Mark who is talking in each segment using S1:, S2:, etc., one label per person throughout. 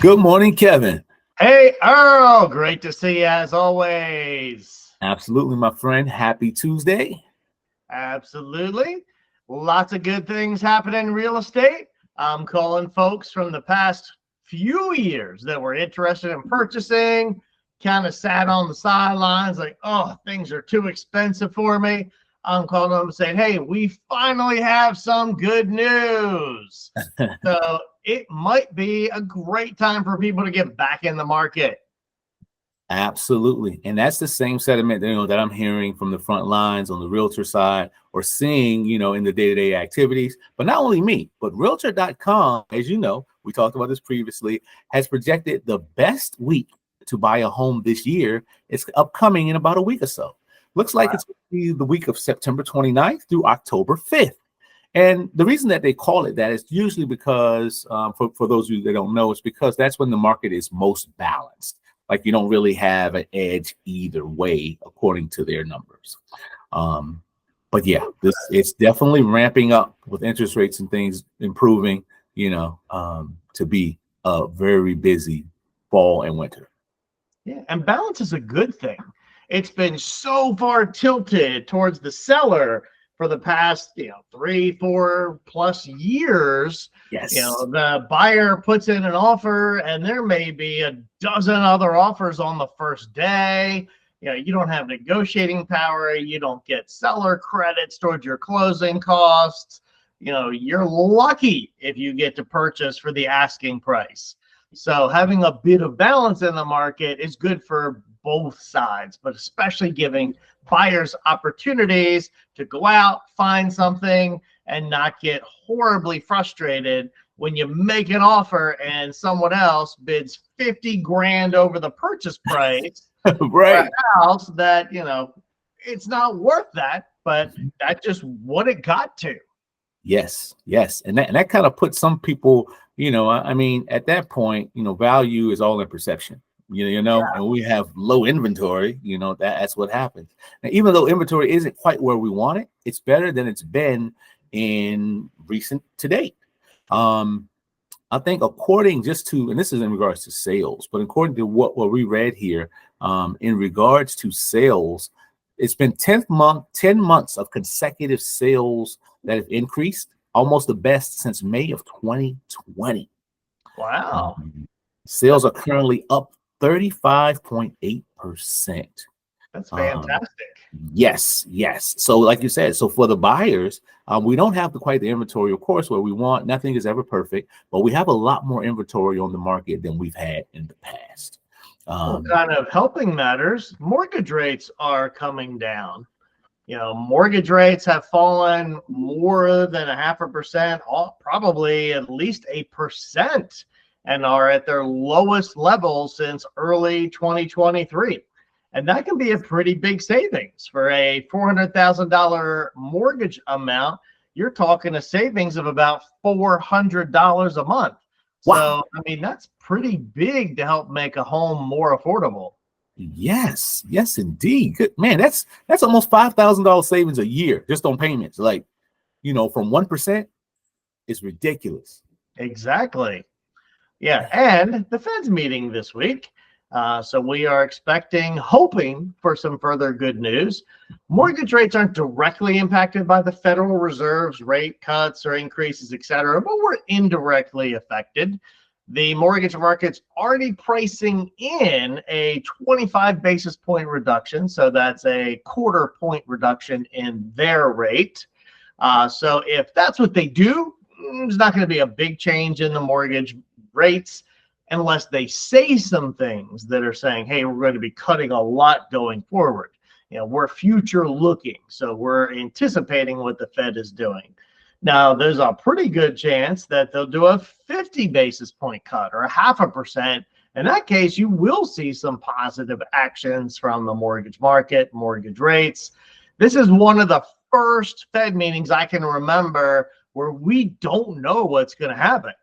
S1: Good morning, Kevin.
S2: Hey, Earl. Great to see you as always.
S1: Absolutely, my friend. Happy Tuesday.
S2: Absolutely. Lots of good things happening in real estate. I'm calling folks from the past few years that were interested in purchasing, kind of sat on the sidelines like, oh, things are too expensive for me. I'm calling them and saying, hey, we finally have some good news. So it might be a great time for people to get back in the market.
S1: Absolutely. And that's the same sentiment that I'm hearing from the front lines on the realtor side or seeing, in the day-to-day activities. But not only me, but realtor.com, as you know, we talked about this previously, has projected the best week to buy a home this year. It's upcoming in about a week or so. Looks like it's going to be the week of September 29th through October 5th. And the reason that they call it that is usually because, for those of you that don't know, it's because that's when the market is most balanced. Like you don't really have an edge either way, according to their numbers. But yeah, it's definitely ramping up with interest rates and things improving, to be a very busy fall and winter.
S2: Yeah, and balance is a good thing. It's been so far tilted towards the seller for the past 3-4+ years.
S1: Yes.
S2: The buyer puts in an offer and there may be a dozen other offers on the first day. You don't have negotiating power, you don't get seller credits towards your closing costs. You're lucky if you get to purchase for the asking price. So having a bit of balance in the market is good for both sides, but especially giving buyers opportunities to go out, find something, and not get horribly frustrated when you make an offer and someone else bids 50 grand over the purchase price
S1: right.
S2: for a house that, it's not worth that, but that's just what it got to.
S1: Yes. And that kind of puts some people, at that point, value is all in perception. And we have low inventory, that's what happens. Now, even though inventory isn't quite where we want it, it's better than it's been in recent to date. I think according just to, and this is in regards to sales, but according to what we read here, in regards to sales, it's been 10 months of consecutive sales that have increased, almost the best since May of 2020.
S2: Wow.
S1: Sales are currently up 35.8%.
S2: That's fantastic.
S1: Yes. So like you said, so for the buyers, we don't have quite the inventory, of course, where we want. Nothing is ever perfect, but we have a lot more inventory on the market than we've had in the past.
S2: Kind of helping matters. Mortgage rates are coming down. Mortgage rates have fallen more than 0.5%, probably at least 1%, and are at their lowest level since early 2023. And that can be a pretty big savings for a $400,000 mortgage amount. You're talking a savings of about $400 a month.
S1: Wow.
S2: So, that's pretty big to help make a home more affordable.
S1: Yes, indeed. Good man. That's almost $5,000 savings a year just on payments. Like, from 1%, it's ridiculous.
S2: Exactly. Yeah, and the Fed's meeting this week. So we are hoping for some further good news. Mortgage rates aren't directly impacted by the Federal Reserve's rate cuts or increases, et cetera, but we're indirectly affected. The mortgage market's already pricing in a 25 basis point reduction. So that's a 1/4 point reduction in their rate. So if that's what they do, there's not going to be a big change in the mortgage rates unless they say some things that are saying, hey, we're going to be cutting a lot going forward. We're future looking. So we're anticipating what the Fed is doing. Now, there's a pretty good chance that they'll do a 50 basis point cut or 0.5%. In that case, you will see some positive actions from the mortgage market, mortgage rates. This is one of the first Fed meetings I can remember where we don't know what's going to happen.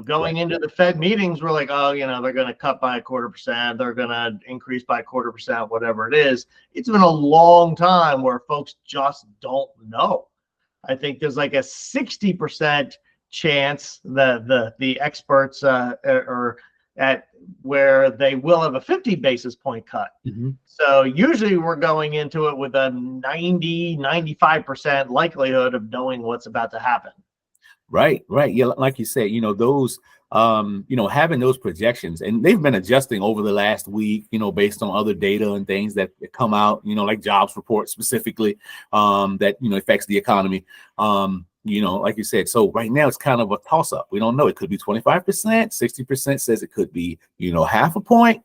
S2: Going into the Fed meetings, we're like, oh, they're going to cut by 1/4%. They're going to increase by 1/4%, whatever it is. It's been a long time where folks just don't know. I think there's like a 60% chance that the experts are at where they will have a 50 basis point cut. So usually we're going into it with a 95% likelihood of knowing what's about to happen.
S1: Right. Yeah, like you said, those having those projections, and they've been adjusting over the last week, based on other data and things that come out, like jobs reports specifically, that affects the economy. Like you said, so right now it's kind of a toss up. We don't know. It could be 25%, 60% says it could be, half a point,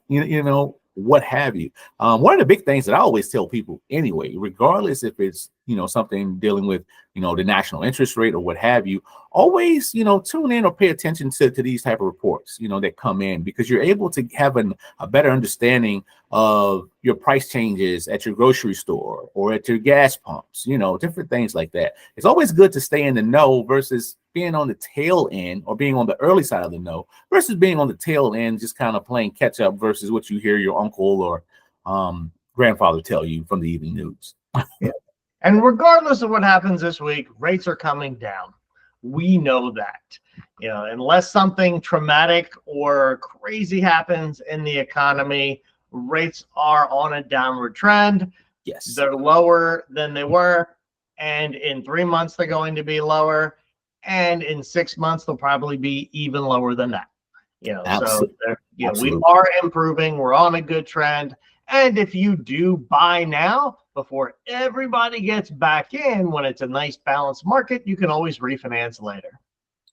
S1: what have you. One of the big things that I always tell people anyway, regardless if it's, something dealing with, the national interest rate or what have you, always, tune in or pay attention to these type of reports, that come in, because you're able to have a better understanding of your price changes at your grocery store or at your gas pumps, different things like that. It's always good to stay in the know versus being on the tail end, or being on the early side of the know versus being on the tail end, just kind of playing catch up versus what you hear your uncle or grandfather tell you from the evening news.
S2: Yeah. And regardless of what happens this week, rates are coming down. We know that, unless something traumatic or crazy happens in the economy, rates are on a downward trend.
S1: Yes.
S2: They're lower than they were. And in 3 months, they're going to be lower. And in 6 months, they'll probably be even lower than that.
S1: Absolutely.
S2: So we are improving. We're on a good trend. And if you do buy now, before everybody gets back in, when it's a nice balanced market, you can always refinance later.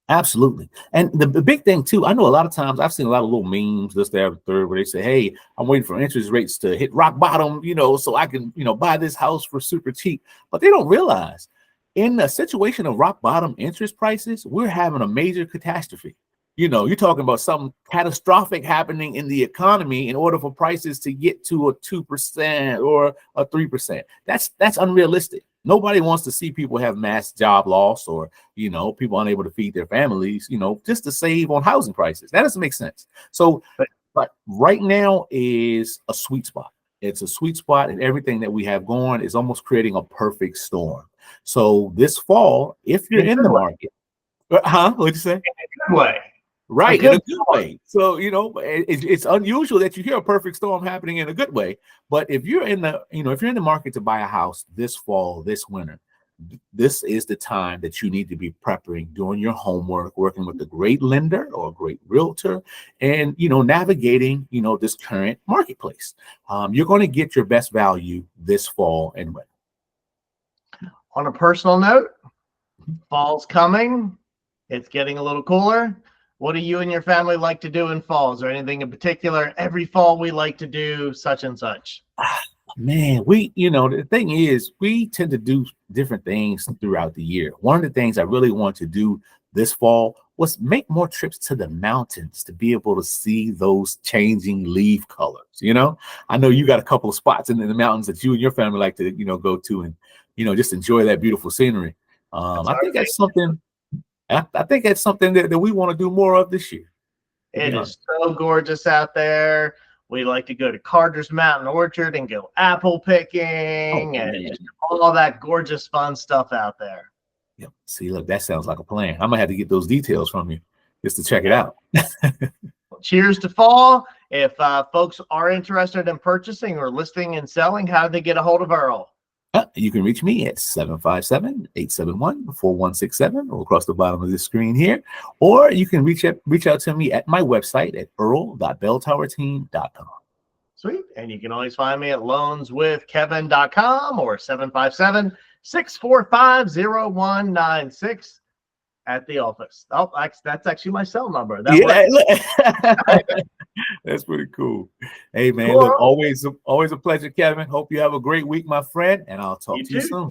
S1: Absolutely. And the big thing too, I know a lot of times I've seen a lot of little memes this, that, or the third, where they say, hey, I'm waiting for interest rates to hit rock bottom, so I can, buy this house for super cheap. But they don't realize, in a situation of rock bottom interest prices, we're having a major catastrophe. You're talking about something catastrophic happening in the economy in order for prices to get to a 2% or a 3%. That's unrealistic. Nobody wants to see people have mass job loss, or, people unable to feed their families, just to save on housing prices. That doesn't make sense. So, but right now is a sweet spot. It's a sweet spot, and everything that we have going is almost creating a perfect storm. So this fall, if you're in the market, what'd you say?
S2: In a good way.
S1: Right, in a good way. So, it's unusual that you hear a perfect storm happening in a good way. But if you're in the market to buy a house this fall, this winter, this is the time that you need to be prepping, doing your homework, working with a great lender or a great realtor, and, navigating, this current marketplace. You're going to get your best value this fall and winter.
S2: On a personal note, fall's coming. It's getting a little cooler. What do you and your family like to do in fall? Is there anything in particular? Every fall we like to do such and such.
S1: Man, the thing is, we tend to do different things throughout the year. One of the things I really want to do this fall was make more trips to the mountains to be able to see those changing leaf colors. I know you got a couple of spots in the mountains that you and your family like to, go to and, just enjoy that beautiful scenery. I think that's something that we want to do more of this year.
S2: It is so gorgeous out there. We like to go to Carter's Mountain Orchard and go apple picking and just all that gorgeous fun stuff out there.
S1: Yep. See, look, that sounds like a plan. I'm gonna have to get those details from you just to check it out.
S2: Cheers to fall. If folks are interested in purchasing or listing and selling, how do they get a hold of Earl?
S1: You can reach me at 757-871-4167 or across the bottom of the screen here, or you can reach out to me at my website at earl.belltowerteam.com.
S2: Sweet. And you can always find me at loanswithkevin.com or 757-645-0196 at the office. Oh, that's actually my cell number.
S1: That's pretty cool. Hey, man, cool. Look, always a pleasure, Kevin. Hope you have a great week, my friend, and I'll talk to you soon.